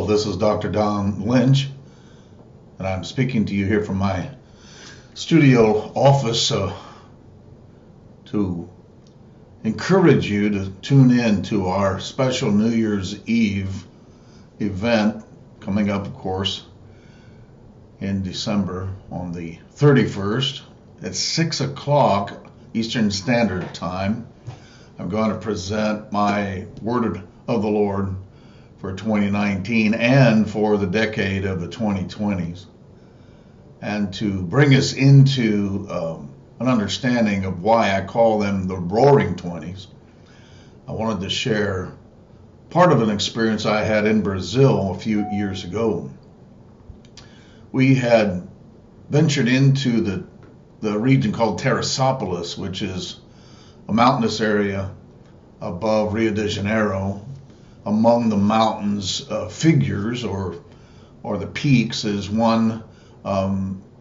Hello, this is Dr. Don Lynch, and I'm speaking to you here from my studio office to encourage you to tune in to our special New Year's Eve event coming up, of course, in December on the 31st at 6 o'clock Eastern Standard Time. I'm going to present my Word of the Lord for 2019 and for the decade of the 2020s, and to bring us into an understanding of why I call them the Roaring Twenties. I wanted to share part of an experience I had in Brazil a few years ago. We had ventured into the region called Teresópolis, which is a mountainous area above Rio de Janeiro. Among the mountains figures or the peaks is one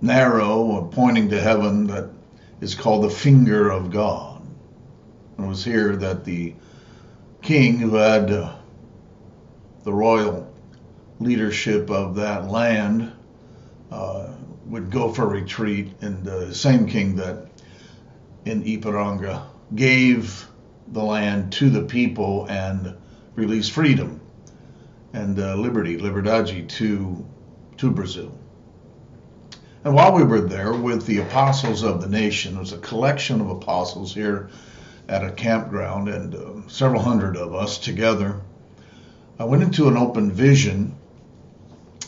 narrow pointing to heaven that is called the finger of God. It was here that the king, who had the royal leadership of that land, would go for a retreat, and the same king that in Ipiranga gave the land to the people and released freedom and liberdade to Brazil. And while we were there with the apostles of the nation, there was a collection of apostles here at a campground, and several hundred of us together, I went into an open vision,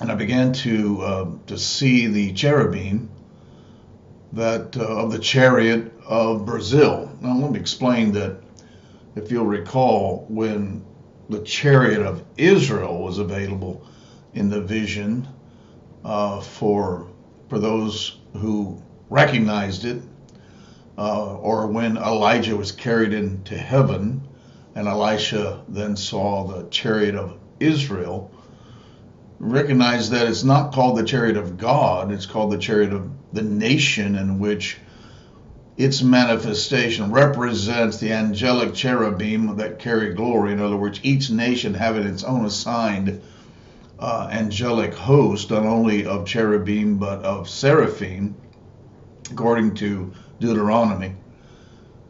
and I began to see the cherubim that of the chariot of Brazil. Now let me explain that. If you'll recall, when the chariot of Israel was available in the vision for those who recognized it, or when Elijah was carried into heaven and Elisha then saw the chariot of Israel, recognize that it's not called the chariot of God, it's called the chariot of the nation, in which its manifestation represents the angelic cherubim that carry glory. In other words, each nation having its own assigned angelic host, not only of cherubim but of seraphim, according to Deuteronomy.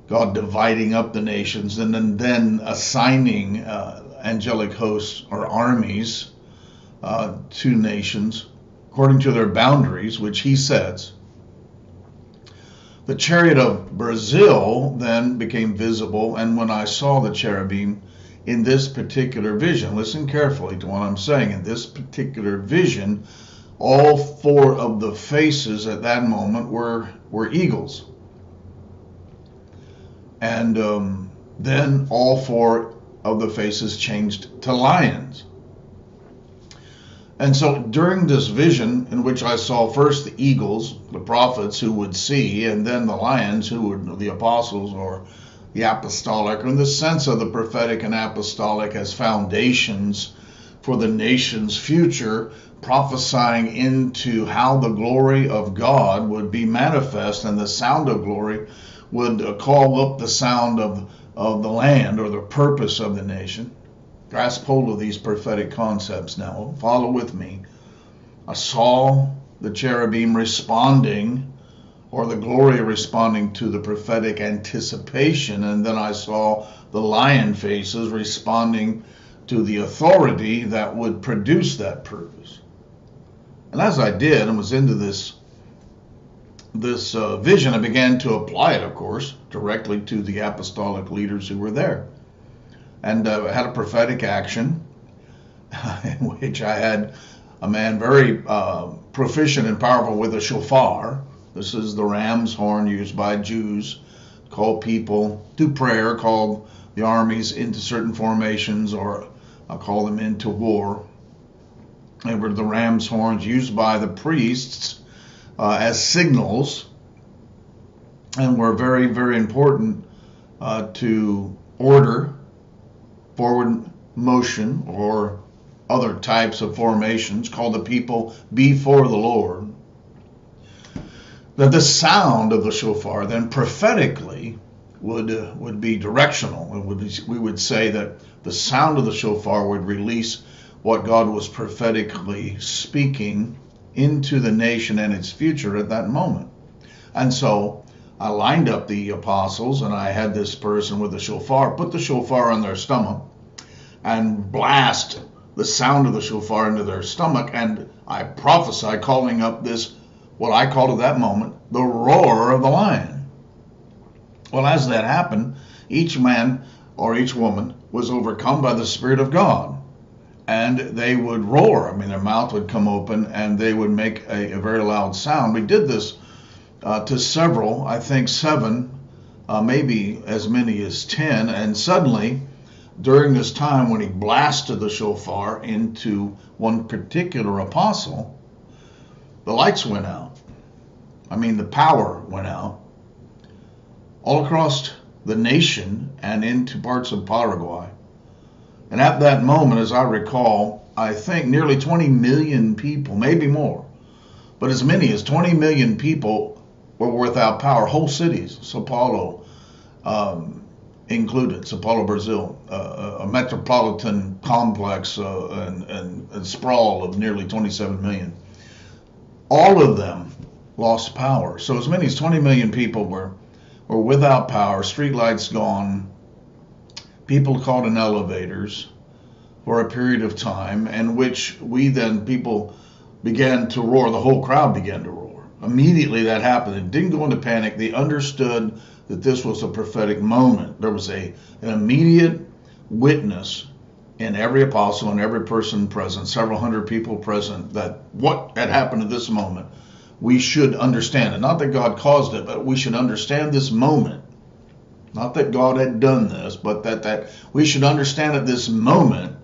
God dividing up the nations and then assigning angelic hosts or armies to nations according to their boundaries, which he sets. The chariot of Brazil then became visible, and when I saw the cherubim in this particular vision, listen carefully to what I'm saying, in this particular vision, all four of the faces at that moment were eagles. And then all four of the faces changed to lions. And so during this vision, in which I saw first the eagles, the prophets who would see, and then the lions, who were the apostles or the apostolic, or in the sense of the prophetic and apostolic as foundations for the nation's future, prophesying into how the glory of God would be manifest, and the sound of glory would call up the sound of the land, or the purpose of the nation. Grasp hold of these prophetic concepts now. Follow with me. I saw the cherubim responding, or the glory responding to the prophetic anticipation, and then I saw the lion faces responding to the authority that would produce that purpose. And as I did and was into this vision, I began to apply it, of course, directly to the apostolic leaders who were there. And had a prophetic action in which I had a man very proficient and powerful with a shofar. This is the ram's horn used by Jews to call people to prayer, call the armies into certain formations, or I'll call them into war. They were the ram's horns used by the priests as signals, and were very, very important to order forward motion or other types of formations, called the people before the Lord. That the sound of the shofar then prophetically would be directional. We would say that the sound of the shofar would release what God was prophetically speaking into the nation and its future at that moment. And so I lined up the apostles, and I had this person with the shofar put the shofar on their stomach and blast the sound of the shofar into their stomach, and I prophesied, calling up this, what I called at that moment, the roar of the lion. Well, as that happened, each man or each woman was overcome by the Spirit of God, and they would roar. I mean, their mouth would come open, and they would make a very loud sound. We did this to several, I think 7, maybe as many as 10, and suddenly, during this time when he blasted the shofar into one particular apostle, the lights went out. I mean, the power went out all across the nation and into parts of Paraguay. And at that moment, as I recall, I think nearly 20 million people, maybe more, but as many as 20 million people were without power. Whole cities, Sao Paulo included, Sao Paulo, Brazil, a metropolitan complex and sprawl of nearly 27 million. All of them lost power. So as many as 20 million people were without power, streetlights gone, people caught in elevators for a period of time, in which people began to roar. The whole crowd began to roar. Immediately that happened. It didn't go into panic. They understood that this was a prophetic moment. There was an immediate witness in every apostle and every person present, several hundred people present, that what had happened at this moment, we should understand it. Not that God caused it, but we should understand this moment. Not that God had done this, but that we should understand at this moment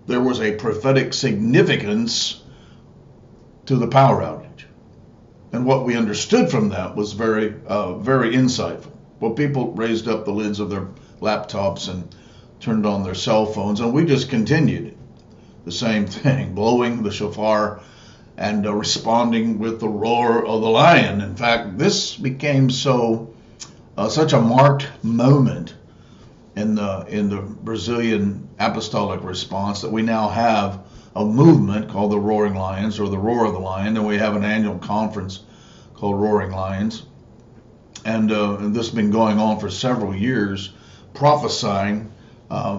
there was a prophetic significance to the power outage. And what we understood from that was very, very insightful. Well, people raised up the lids of their laptops and turned on their cell phones, and we just continued the same thing, blowing the shofar and responding with the roar of the lion. In fact, this became such a marked moment in the Brazilian apostolic response that we now have a movement called the Roaring Lions, or the Roar of the Lion, and we have an annual conference called Roaring Lions. And this has been going on for several years, prophesying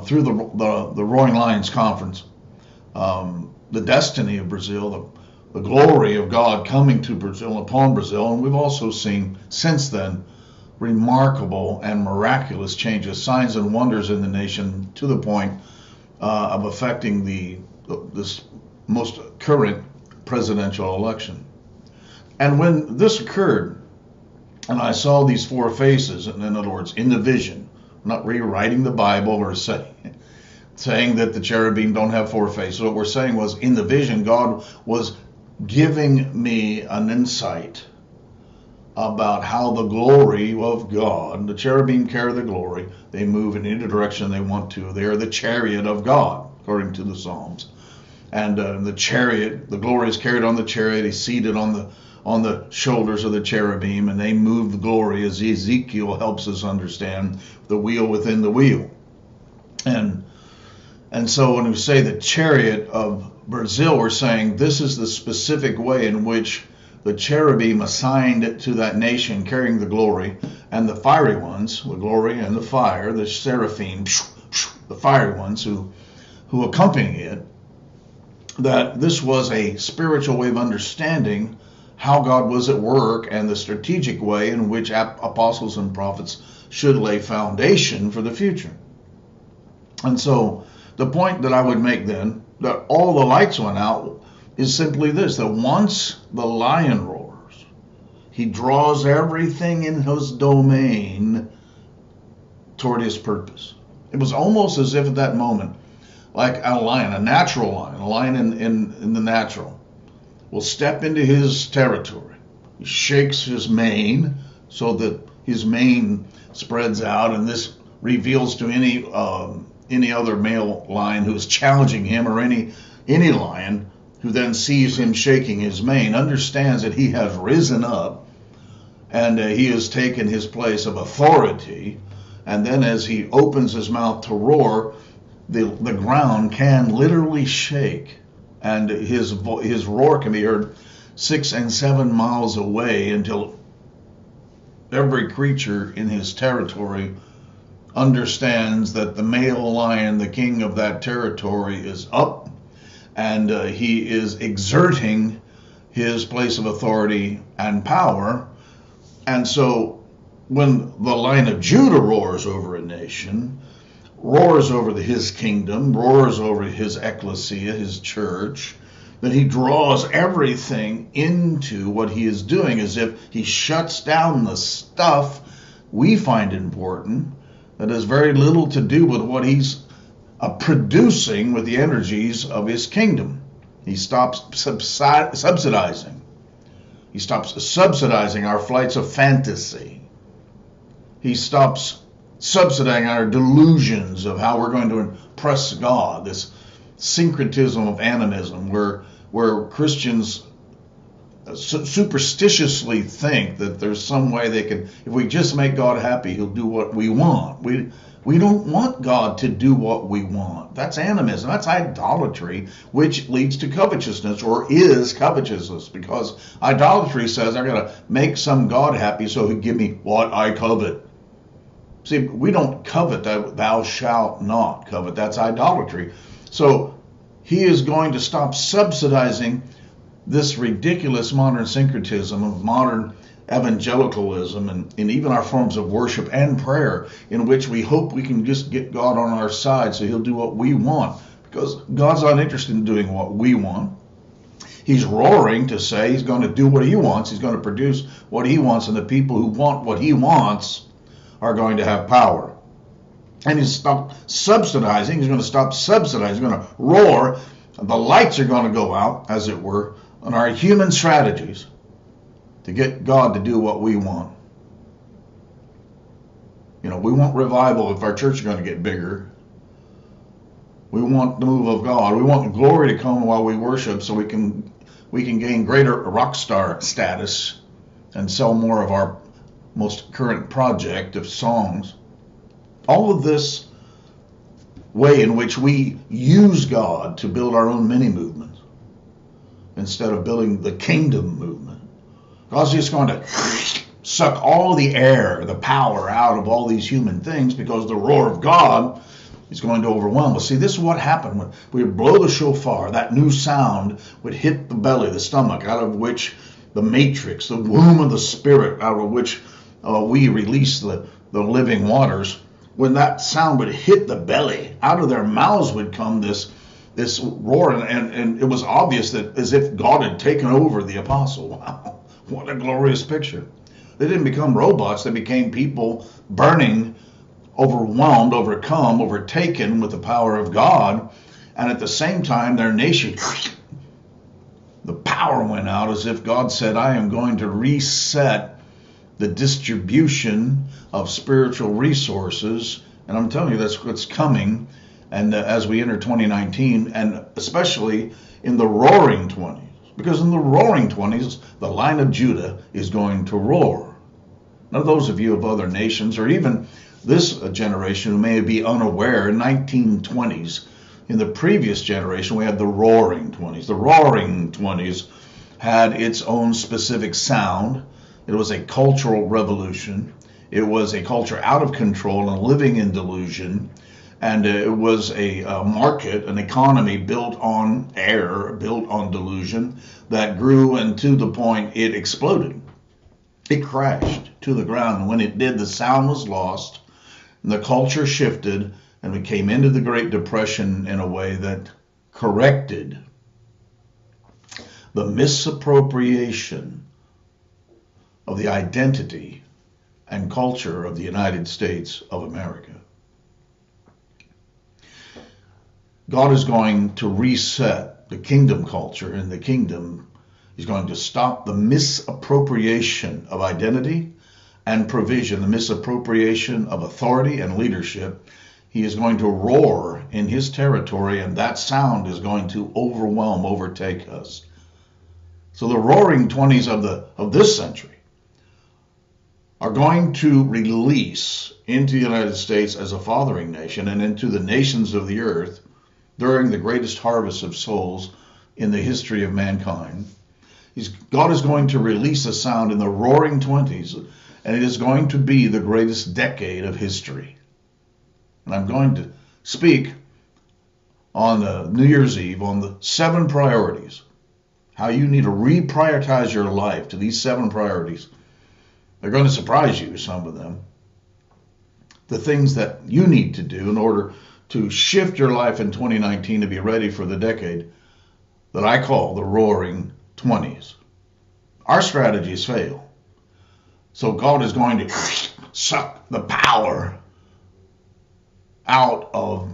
through the Roaring Lions conference the destiny of Brazil, the glory of God coming to Brazil, upon Brazil. And we've also seen since then remarkable and miraculous changes, signs and wonders in the nation, to the point of affecting this most current presidential election. And when this occurred, and I saw these 4 faces, and in other words, in the vision, I'm not rewriting the Bible or saying that the cherubim don't have 4 faces. What we're saying was, in the vision, God was giving me an insight about how the glory of God, the cherubim carry the glory, they move in any direction they want to. They are the chariot of God, according to the Psalms. And the chariot, the glory is carried on the chariot. He's seated on the shoulders of the cherubim, and they move the glory, as Ezekiel helps us understand, the wheel within the wheel. And so when we say the chariot of Brazil, we're saying this is the specific way in which the cherubim assigned to that nation carrying the glory, and the fiery ones, the glory and the fire, the seraphim, the fiery ones who accompany it, that this was a spiritual way of understanding how God was at work and the strategic way in which apostles and prophets should lay foundation for the future. And so the point that I would make then, that all the lights went out, is simply this, that once the lion roars, he draws everything in his domain toward his purpose. It was almost as if at that moment, like a lion, a natural lion, a lion in the natural, will step into his territory. He shakes his mane so that his mane spreads out, and this reveals to any other male lion who is challenging him, or any lion who then sees him shaking his mane, understands that he has risen up and he has taken his place of authority. And then as he opens his mouth to roar, the ground can literally shake, and his roar can be heard 6 and 7 miles away, until every creature in his territory understands that the male lion, the king of that territory, is up, and he is exerting his place of authority and power. And so when the Lion of Judah roars over a nation, roars over his kingdom, roars over his ecclesia, his church, then he draws everything into what he is doing, as if he shuts down the stuff we find important that has very little to do with what he's producing with the energies of his kingdom. He stops subsidizing. He stops subsidizing our flights of fantasy. He stops subsidizing our delusions of how we're going to impress God, this syncretism of animism, where Christians superstitiously think that there's some way they can, if we just make God happy, he'll do what we want. We don't want God to do what we want. That's animism. That's idolatry, which leads to covetousness, or is covetousness, because idolatry says I got to make some God happy so he'll give me what I covet. See, we don't covet that thou shalt not covet. That's idolatry. So he is going to stop subsidizing this ridiculous modern syncretism of modern evangelicalism, and even our forms of worship and prayer, in which we hope we can just get God on our side so he'll do what we want, because God's not interested in doing what we want. He's roaring to say he's going to do what he wants. He's going to produce what he wants, and the people who want what he wants are going to have power. And he's stopped subsidizing. He's going to stop subsidizing. He's going to roar. The lights are going to go out, as it were, on our human strategies to get God to do what we want. You know, we want revival if our church is going to get bigger. We want the move of God. We want the glory to come while we worship, so we can gain greater rock star status and sell more of our most current project of songs. All of this way in which we use God to build our own mini movements instead of building the kingdom movement. God's just going to suck all the air, the power out of all these human things, because the roar of God is going to overwhelm us. See, this is what happened when we would blow the shofar. That new sound would hit the belly, the stomach, out of which the matrix, the womb of the spirit, out of which we release the living waters. When that sound would hit the belly, out of their mouths would come this roar, and it was obvious that as if God had taken over the apostle. Wow, what a glorious picture. They didn't become robots. They became people burning, overwhelmed, overcome, overtaken with the power of God. And at the same time, their nation, the power went out, as if God said, I am going to reset the distribution of spiritual resources. And I'm telling you, that's what's coming. And as we enter 2019, and especially in the Roaring Twenties, because in the Roaring Twenties, the Lion of Judah is going to roar. Now, those of you of other nations, or even this generation who may be unaware, in 1920s, in the previous generation, we had the Roaring Twenties. The Roaring Twenties had its own specific sound. It was a cultural revolution. It was a culture out of control and living in delusion. And it was a market, an economy built on error, built on delusion, that grew, and to the point it exploded. It crashed to the ground. And when it did, the sound was lost, and the culture shifted, and we came into the Great Depression in a way that corrected the misappropriation of the identity and culture of the United States of America. God is going to reset the kingdom culture, and the kingdom is going to stop the misappropriation of identity and provision, the misappropriation of authority and leadership. He is going to roar in his territory, and that sound is going to overwhelm, overtake us. So the Roaring Twenties of this century are going to release into the United States as a fathering nation and into the nations of the earth during the greatest harvest of souls in the history of mankind. God is going to release a sound in the Roaring Twenties, and it is going to be the greatest decade of history. And I'm going to speak on New Year's Eve on the 7 priorities, how you need to reprioritize your life to these 7 priorities. They're going to surprise you, some of them. The things that you need to do in order to shift your life in 2019 to be ready for the decade that I call the Roaring Twenties. Our strategies fail. So God is going to suck the power out of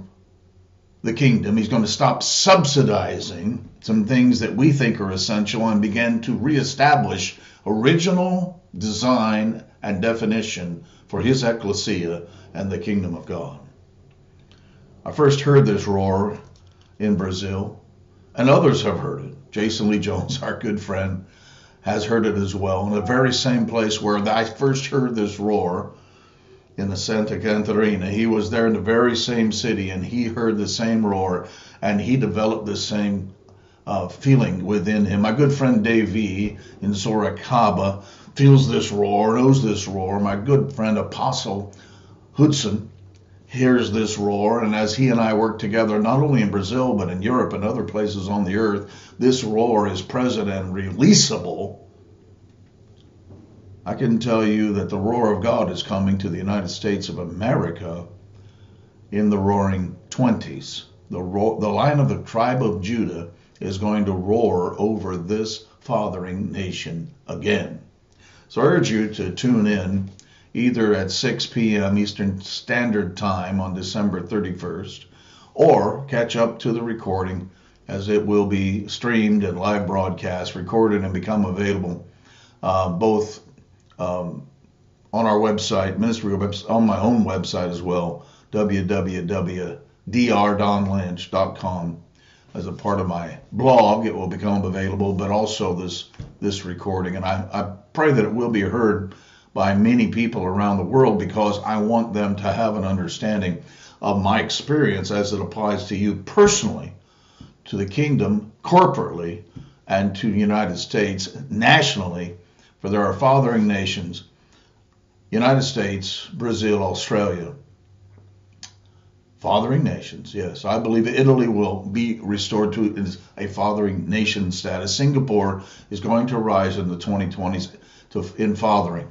the kingdom. He's going to stop subsidizing some things that we think are essential and begin to reestablish original design and definition for his ecclesia and the kingdom of God. I first heard this roar in Brazil, and others have heard it. Jason Lee Jones, our good friend, has heard it as well in the very same place where I first heard this roar in the Santa Catarina. He was there in the very same city, and he heard the same roar, and he developed the same feeling within him. My good friend Dave V. in Sorocaba feels this roar, knows this roar. My good friend Apostle Hudson hears this roar, and as he and I work together, not only in Brazil, but in Europe and other places on the earth, this roar is present and releasable. I can tell you that the roar of God is coming to the United States of America in the Roaring Twenties. The Lion of the tribe of Judah is going to roar over this fathering nation again. So I urge you to tune in either at 6 p.m. Eastern Standard Time on December 31st, or catch up to the recording as it will be streamed and live broadcast, recorded and become available both on our website, ministry website, on my own website as well, www.drdonlynch.com. As a part of my blog, it will become available, but also this recording. And I pray that it will be heard by many people around the world, because I want them to have an understanding of my experience as it applies to you personally, to the kingdom corporately, and to the United States nationally. For there are fathering nations, United States, Brazil, Australia. Fathering nations, yes. I believe Italy will be restored to a fathering nation status. Singapore is going to rise in the 2020s in fathering.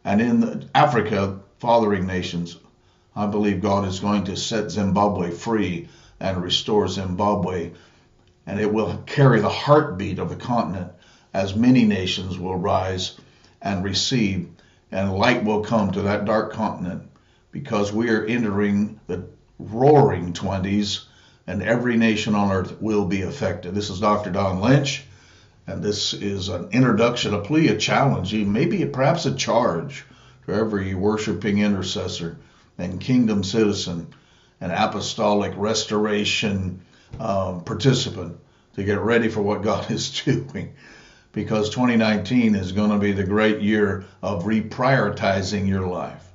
And in Africa, fathering nations, I believe God is going to set Zimbabwe free and restore Zimbabwe. And it will carry the heartbeat of the continent as many nations will rise and receive. And light will come to that dark continent, because we are entering the Roaring Twenties, and every nation on earth will be affected. This is Dr. Don Lynch, and this is an introduction, a plea, a challenge, maybe perhaps a charge to every worshiping intercessor and kingdom citizen and apostolic restoration participant to get ready for what God is doing. Because 2019 is going to be the great year of reprioritizing your life.